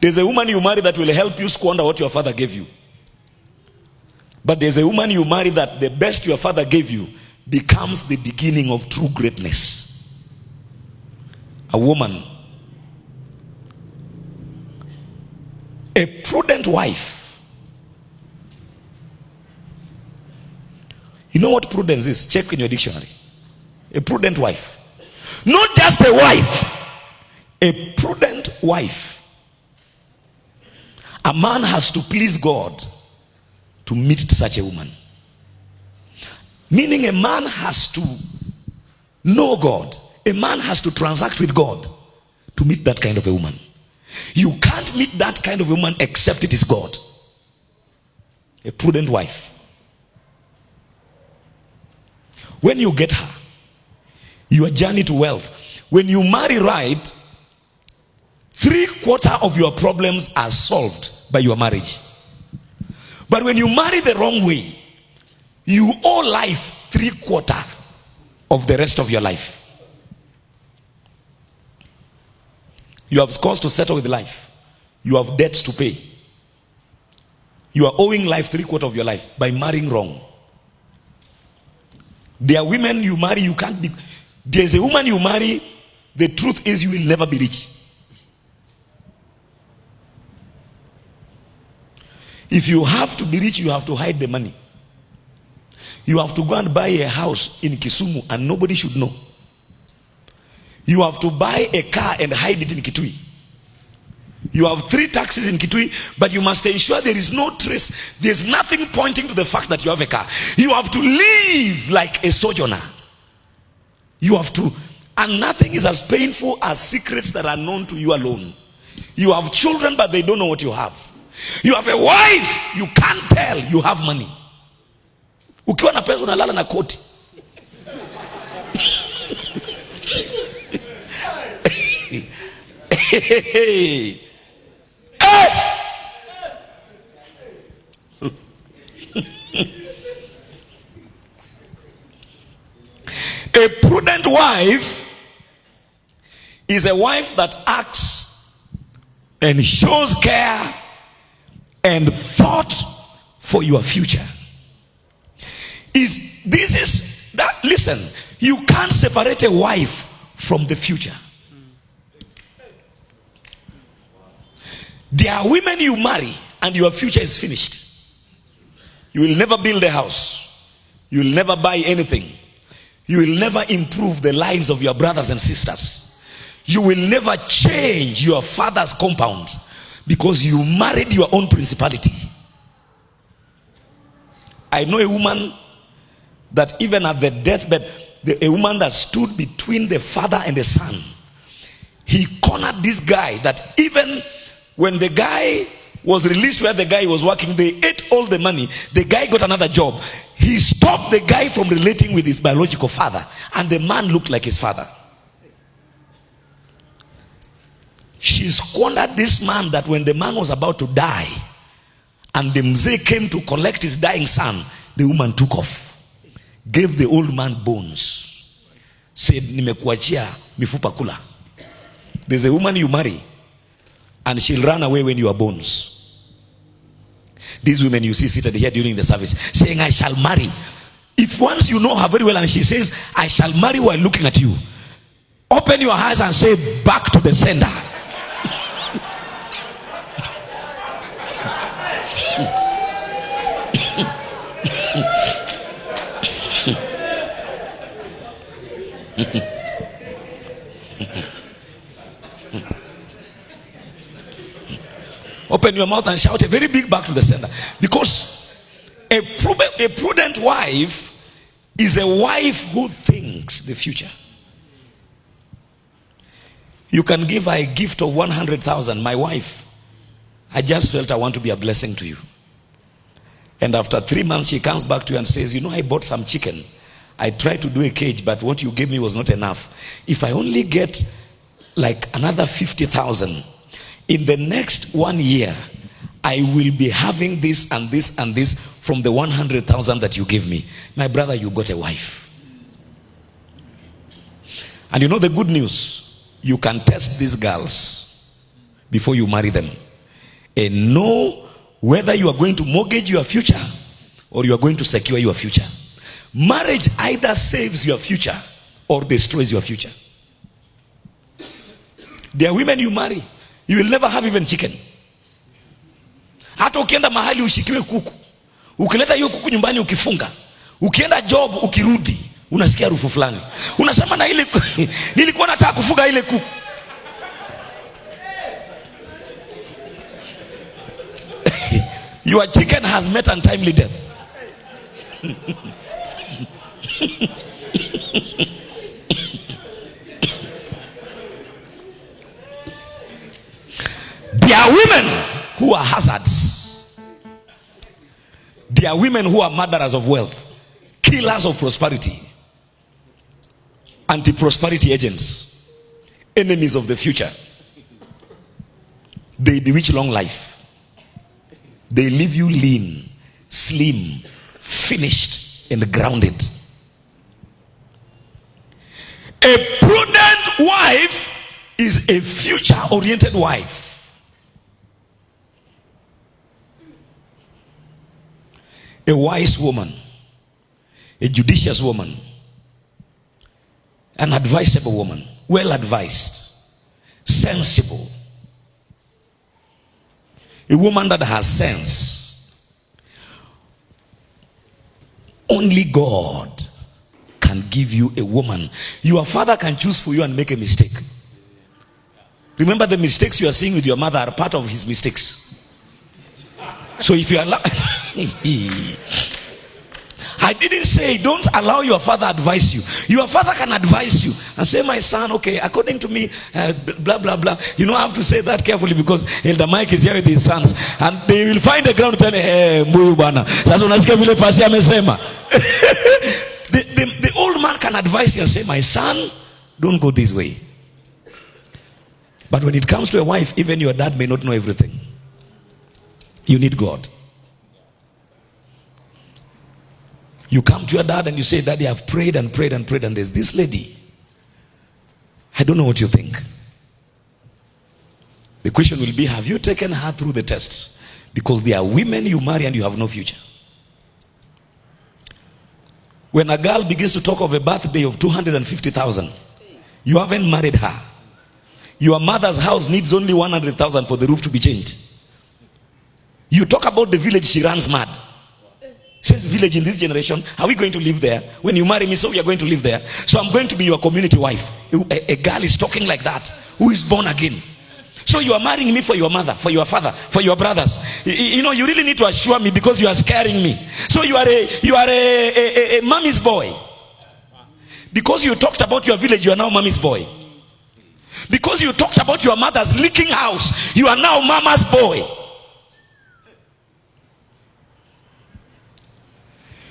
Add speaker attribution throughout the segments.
Speaker 1: There's a woman you marry that will help you squander what your father gave you. But there's a woman you marry that the best your father gave you becomes the beginning of true greatness. A woman, a prudent wife. You know what prudence is? Check in your dictionary. A prudent wife. Not just a wife. A prudent wife. A man has to please God to meet such a woman. Meaning a man has to know God. A man has to transact with God to meet that kind of a woman. You can't meet that kind of a woman except it is God. A prudent wife. When you get her, your journey to wealth. When you marry right, 3/4 of your problems are solved by your marriage. But when you marry the wrong way, you owe life 3/4 of the rest of your life. You have scores to settle with life. You have debts to pay. You are owing life 3/4 of your life by marrying wrong. There are women you marry, you can't be. There's a woman you marry, the truth is you will never be rich. If you have to be rich, you have to hide the money. You have to go and buy a house in Kisumu and nobody should know. You have to buy a car and hide it in Kitui. You have 3 taxis in Kitui, but you must ensure there is no trace. There's nothing pointing to the fact that you have a car. You have to live like a sojourner. You have to, and nothing is as painful as secrets that are known to you alone. You have children, but they don't know what you have. You have a wife, you can't tell you have money. Ukiwa na pesa unalala na koti. Hey. A prudent wife is a wife that acts and shows care and thought for your future. Listen, you can't separate a wife from the future. There are women you marry and your future is finished. You will never build a house. You will never buy anything. You will never improve the lives of your brothers and sisters. You will never change your father's compound because you married your own principality. I know a woman that even at the deathbed, a woman that stood between the father and the son. He cornered this guy that even when the guy was released where the guy was working, they ate all the money. The guy got another job. He stopped the guy from relating with his biological father, and the man looked like his father. She squandered this man that when the man was about to die and the mzee came to collect his dying son, the woman took off, gave the old man bones, said, nimekuachia mifupa kula. There's a woman you marry and she'll run away when you are bones. These women you see seated here during the service saying, I shall marry. If once you know her very well and she says, I shall marry while looking at you, open your eyes and say, back to the sender. Open your mouth and shout a very big back to the sender. Because a prudent wife is a wife who thinks the future. You can give her a gift of 100,000. My wife, I just felt I want to be a blessing to you. And after 3 months she comes back to you and says, you know, I bought some chicken. I tried to do a cage, but what you gave me was not enough. If I only get like another 50,000, in the next 1 year, I will be having this and this and this from the 100,000 that you gave me. My brother, you got a wife. And you know the good news? You can test these girls before you marry them. and know whether you are going to mortgage your future or you are going to secure your future. Marriage either saves your future or destroys your future. There are women you marry, you will never have even chicken. Hata ukienda mahali ushikiwe kuku, ukileta hiyo kuku nyumbani ukifunga, ukienda job ukirudi, unasikia harufu fulani. Unasema na ile nilikuwa nataka kufuga ile kuku. Your chicken has met untimely death. There are women who are hazards. There are women who are murderers of wealth, killers of prosperity, anti-prosperity agents, enemies of the future. They bewitch long life. They leave you lean, slim, finished, and grounded. A prudent wife is a future-oriented wife. A wise woman, a judicious woman, an advisable woman, well advised, sensible. A woman that has sense. Only God can give you a woman. Your father can choose for you and make a mistake. Remember, the mistakes you are seeing with your mother are part of his mistakes. So if you allow I didn't say don't allow your father advise you. Your father can advise you and say, my son, okay, according to me, blah blah blah. You know, I have to say that carefully because Elder Mike is here with his sons, and they will find a ground to tell, hey, mbuyu bana. Sasa unasikia vile pasi amesema. The old man can advise you and say, my son, don't go this way. But when it comes to a wife, even your dad may not know everything. You need God. You come to your dad and you say, Daddy, I've prayed and prayed and prayed, and there's this lady. I don't know what you think. The question will be, have you taken her through the tests? Because there are women you marry and you have no future. When a girl begins to talk of a birthday of 250,000, you haven't married her. Your mother's house needs only 100,000 for the roof to be changed. You talk about the village, she runs mad. Says, village in this generation, are we going to live there? When you marry me, so we are going to live there. So I'm going to be your community wife. A girl is talking like that, who is born again. So you are marrying me for your mother, for your father, for your brothers. You know, you really need to assure me because you are scaring me. So you are a mommy's boy. Because you talked about your village, you are now mommy's boy. Because you talked about your mother's leaking house, you are now mama's boy.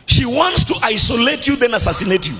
Speaker 1: She wants to isolate you, then assassinate you.